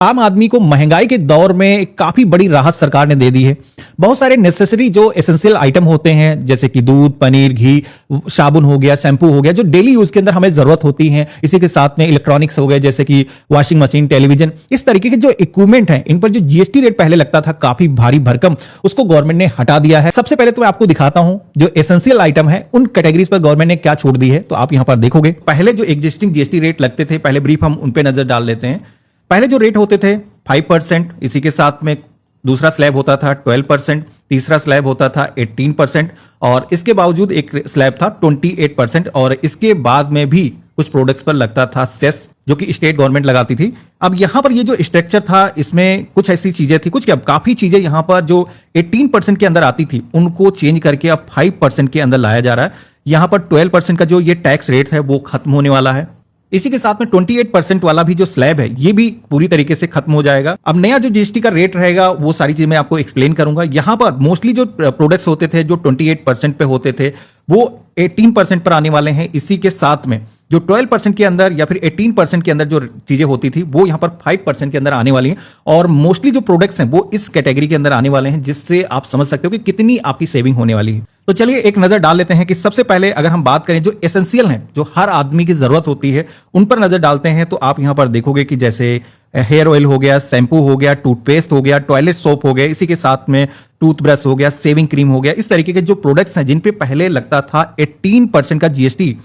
आम आदमी को महंगाई के दौर में काफी बड़ी राहत सरकार ने दे दी है। बहुत सारे नेसेसरी जो एसेंशियल आइटम होते हैं जैसे कि दूध, पनीर, घी, साबुन हो गया, शैम्पू हो गया, जो डेली यूज के अंदर हमें जरूरत होती है। इसी के साथ में इलेक्ट्रॉनिक्स हो गए जैसे कि वॉशिंग मशीन, टेलीविजन, इस तरीके के जो इक्विपमेंट हैं इन पर जो जीएसटी रेट पहले लगता था काफी भारी भरकम, उसको गवर्नमेंट ने हटा दिया है। सबसे पहले तो मैं आपको दिखाता हूं जो एसेंशियल आइटम है उन कैटेगरीज पर गवर्नमेंट ने क्या छूट दी है, तो आप यहां पर देखोगे। पहले जो एग्जिस्टिंग जीएसटी रेट लगते थे, पहले ब्रीफ हम उन पे नजर डाल लेते हैं। पहले जो रेट होते थे 5%, इसी के साथ में दूसरा स्लैब होता था 12%, तीसरा स्लैब होता था 18%, और इसके बावजूद एक स्लैब था 28%, और इसके बाद में भी कुछ प्रोडक्ट्स पर लगता था सेस, जो कि स्टेट गवर्नमेंट लगाती थी। अब यहां पर ये जो स्ट्रक्चर था इसमें कुछ ऐसी चीजें थी, कुछ क्या काफी चीजें यहां पर जो 18% के अंदर आती थी उनको चेंज करके अब 5% के अंदर लाया जा रहा है। यहां पर 12% का जो ये टैक्स रेट है वो खत्म होने वाला है। इसी के साथ में 28% वाला भी जो स्लैब है ये भी पूरी तरीके से खत्म हो जाएगा। अब नया जो जीएसटी का रेट रहेगा वो सारी चीज मैं आपको एक्सप्लेन करूंगा। यहां पर मोस्टली जो प्रोडक्ट्स होते थे जो 28% पे होते थे वो 18% पर आने वाले हैं। इसी के साथ में जो 12% के अंदर या फिर 18% के अंदर जो चीजें होती थी वो यहां पर 5% के अंदर आने वाली हैं, और मोस्टली जो प्रोडक्ट्स हैं वो इस कैटेगरी के अंदर आने वाले हैं, जिससे आप समझ सकते हो कि कितनी आपकी सेविंग होने वाली है। तो चलिए एक नजर डाल लेते हैं कि सबसे पहले अगर हम बात करें जो एसेंशियल हैं, जो हर आदमी की जरूरत होती है, उन पर नजर डालते हैं। तो आप यहां पर देखोगे कि जैसे हेयर ऑयल हो गया, शैम्पू हो गया, टूथपेस्ट हो गया, टॉयलेट सोप हो गया, इसी के साथ में टूथब्रश हो गया, सेविंग क्रीम हो गया, इस तरीके के जो प्रोडक्ट्स हैं जिन पे पहले लगता था 18% का जीएसटी,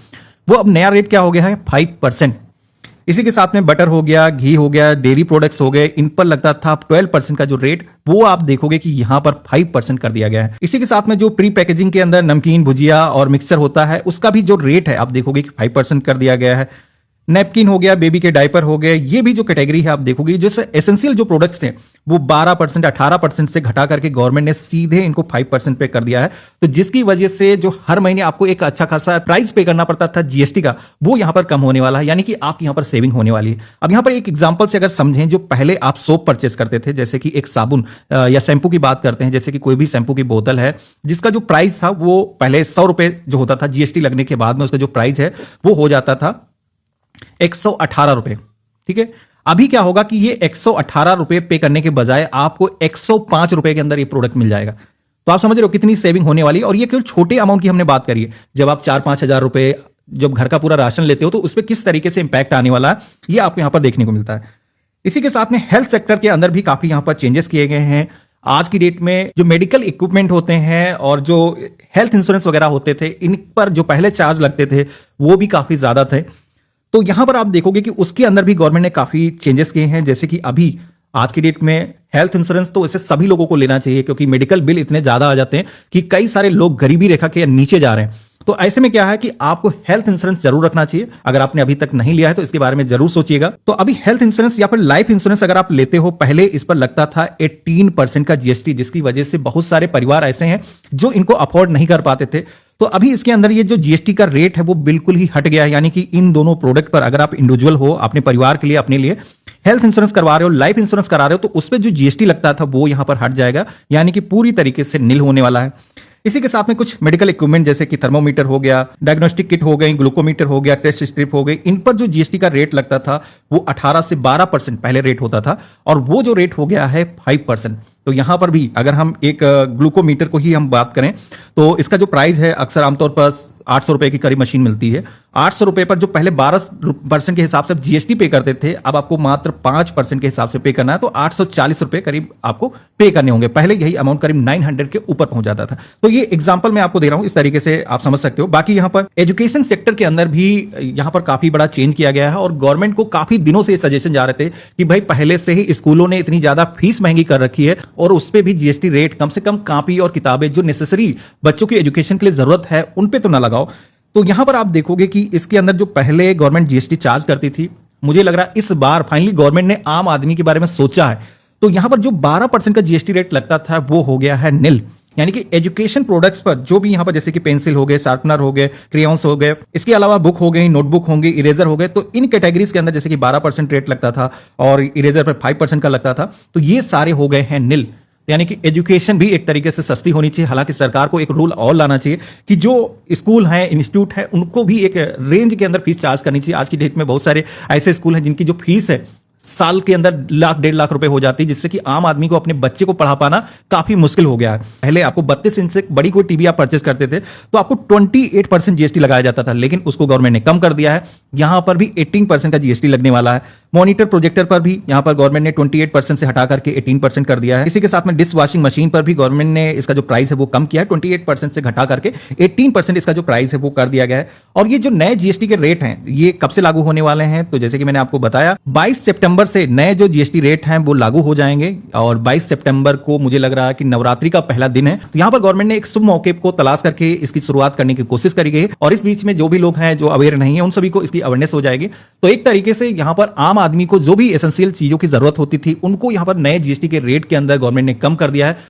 वो अब नया रेट क्या हो गया है 5%। इसी के साथ में बटर हो गया, घी हो गया, डेयरी प्रोडक्ट्स हो गए, इन पर लगता था 12% का जो रेट, वो आप देखोगे कि यहां पर 5% कर दिया गया है। इसी के साथ में जो प्री पैकेजिंग के अंदर नमकीन, भुजिया और मिक्सचर होता है उसका भी जो रेट है आप देखोगे कि 5% कर दिया गया है। नैपकिन हो गया, बेबी के डायपर हो गए, ये भी जो कैटेगरी है आप देखोगे जैसे एसेंशियल जो प्रोडक्ट्स थे वो 12%, 18% से घटा करके गवर्नमेंट ने सीधे इनको 5% पे कर दिया है। तो जिसकी वजह से जो हर महीने आपको एक अच्छा खासा प्राइस पे करना पड़ता था जीएसटी का, वो यहां पर कम होने वाला है, यानी कि आपकी यहां पर सेविंग होने वाली है। अब यहां पर एक एग्जांपल से अगर समझें, जो पहले आप सोप परचेस करते थे, जैसे कि एक साबुन या शैम्पू की बात करते हैं, जैसे कि कोई भी शैम्पू की बोतल है जिसका जो प्राइस था वो पहले 100 रुपए जो होता था, जीएसटी लगने के बाद में उसका जो प्राइस है वो हो जाता था 118 रुपए। ठीक है, अभी क्या होगा कि ये 118 रुपए पे करने के बजाय आपको 105 रुपए के अंदर ये प्रोडक्ट मिल जाएगा। तो आप समझ रहे हो कितनी सेविंग होने वाली है। और ये केवल छोटे अमाउंट की हमने बात करी है, जब आप 4-5 हजार रुपए जब घर का पूरा राशन लेते हो तो उस पर किस तरीके से इंपैक्ट आने वाला है ये आपको यहां पर देखने को मिलता है। इसी के साथ में हेल्थ सेक्टर के अंदर भी काफी यहां पर चेंजेस किए गए हैं। आज की डेट में जो मेडिकल इक्विपमेंट होते हैं और जो हेल्थ इंश्योरेंस वगैरह होते थे, इन पर जो पहले चार्ज लगते थे वो भी काफी ज्यादा थे। तो यहां पर आप देखोगे कि उसके अंदर भी गवर्नमेंट ने काफी चेंजेस किए हैं। जैसे कि अभी आज की डेट में हेल्थ इंश्योरेंस तो इसे सभी लोगों को लेना चाहिए, क्योंकि मेडिकल बिल इतने ज्यादा आ जाते हैं कि कई सारे लोग गरीबी रेखा के नीचे जा रहे हैं। तो ऐसे में क्या है कि आपको हेल्थ इंश्योरेंस जरूर रखना चाहिए। अगर आपने अभी तक नहीं लिया है तो इसके बारे में जरूर सोचिएगा। तो अभी हेल्थ इंश्योरेंस या फिर लाइफ इंश्योरेंस अगर आप लेते हो, पहले इस पर लगता था 18% का जीएसटी, जिसकी वजह से बहुत सारे परिवार ऐसे हैं जो इनको अफोर्ड नहीं कर पाते थे। तो अभी इसके अंदर ये जो जीएसटी का रेट है वो बिल्कुल ही हट गया है, यानी कि इन दोनों प्रोडक्ट पर अगर आप इंडिविजुअल हो, अपने परिवार के लिए, अपने लिए हेल्थ इंश्योरेंस करवा रहे हो, लाइफ इंश्योरेंस करा रहे हो, तो उस पर जो जीएसटी लगता था वो यहां पर हट जाएगा, यानी कि पूरी तरीके से नील होने वाला है। इसी के साथ में कुछ मेडिकल इक्विपमेंट जैसे कि थर्मोमीटर हो गया, डायग्नोस्टिक किट हो गई, ग्लूकोमीटर हो गया, टेस्ट स्ट्रिप हो गई, इन पर जो जीएसटी का रेट लगता था वो 18 से 12% पहले रेट होता था, और वो जो रेट हो गया है 5%। तो यहां पर भी अगर हम एक ग्लूकोमीटर को ही हम बात करें तो इसका जो प्राइस है अक्सर आमतौर पर 800 रुपए की करीब मशीन मिलती है। 800 रुपए पर जो पहले 12% के हिसाब से जीएसटी पे करते थे, अब आपको मात्र 5% के हिसाब से पे करना है, तो 840 रुपए करीब आपको पे करने होंगे। पहले यही अमाउंट करीब 900 के ऊपर पहुंच जाता था। तो ये एग्जांपल मैं आपको दे रहा हूं, इस तरीके से आप समझ सकते हो। बाकी यहां पर एजुकेशन सेक्टर के अंदर भी यहां पर काफी बड़ा चेंज किया गया है, और गवर्नमेंट को काफी दिनों से सजेशन जा रहे थे कि भाई पहले से ही स्कूलों ने इतनी ज्यादा फीस महंगी कर रखी है और उस पर भी जीएसटी रेट कम से कम कॉपी और किताबें जो नेसेसरी बच्चों की एजुकेशन के लिए जरूरत है उन पे तो ना लगाओ। तो यहां पर आप देखोगे कि इसके अंदर जो पहले गवर्नमेंट जीएसटी चार्ज करती थी, मुझे लग रहा है इस बार फाइनली गवर्नमेंट ने आम आदमी के बारे में सोचा है। तो यहां पर जो 12% का जीएसटी रेट लगता था वो हो गया है नील, यानी कि एजुकेशन प्रोडक्ट्स पर जो भी यहां पर जैसे कि पेंसिल हो गए, शार्पनर हो गए, क्रेयॉन्स हो गए, इसके अलावा बुक हो गई, नोटबुक होंगे, इरेजर हो गए, तो इन कैटेगरीज के अंदर जैसे कि 12% रेट लगता था और इरेजर पर 5% का लगता था, तो ये सारे हो गए हैं नील। यानी कि एजुकेशन भी एक तरीके से सस्ती होनी चाहिए। हालांकि सरकार को एक रूल और लाना चाहिए कि जो स्कूल हैं, इंस्टीट्यूट हैं, उनको भी एक रेंज के अंदर फीस चार्ज करनी चाहिए। आज की डेट में बहुत सारे ऐसे स्कूल हैं जिनकी जो फीस है साल के अंदर लाख 1.5 लाख रुपए हो जाती है, जिससे कि आम आदमी को अपने बच्चे को पढ़ा पाना काफी मुश्किल हो गया है। पहले आपको 32 इंच से बड़ी कोई टीवी आप परचेस करते थे तो आपको 28% जीएसटी लगाया जाता था, लेकिन उसको गवर्नमेंट ने कम कर दिया है। यहां पर भी 18% का जीएसटी लगने वाला है। मॉनिटर प्रोजेक्टर पर भी यहां पर गवर्नमेंट ने 28% से हटा करके 18% कर दिया है। इसी के साथ में डिश वॉशिंग मशीन पर भी गवर्नमेंट ने इसका जो प्राइस है वो कम किया है, 28% से घटा करके 18% इसका जो प्राइस है वो कर दिया गया है। और ये जो नए जीएसटी के रेट हैं ये कब से लागू होने वाले हैं, तो जैसे कि मैंने आपको बताया 22 सितंबर से नए जो जीएसटी रेट हैं वो लागू हो जाएंगे। और 22 सितंबर को मुझे लग रहा है कि नवरात्रि का पहला दिन है, तो यहां पर गवर्नमेंट ने एक शुभ मौके को तलाश करके इसकी शुरुआत करने की कोशिश करी गई। और इस बीच में जो भी लोग हैं जो अवेयर नहीं है उन सभी को इसकी अवेयरनेस हो जाएगी। तो एक तरीके से यहां पर आम आदमी को जो भी एसेंशियल चीजों की जरूरत होती थी उनको यहां पर नए जीएसटी के रेट के अंदर गवर्नमेंट ने कम कर दिया है।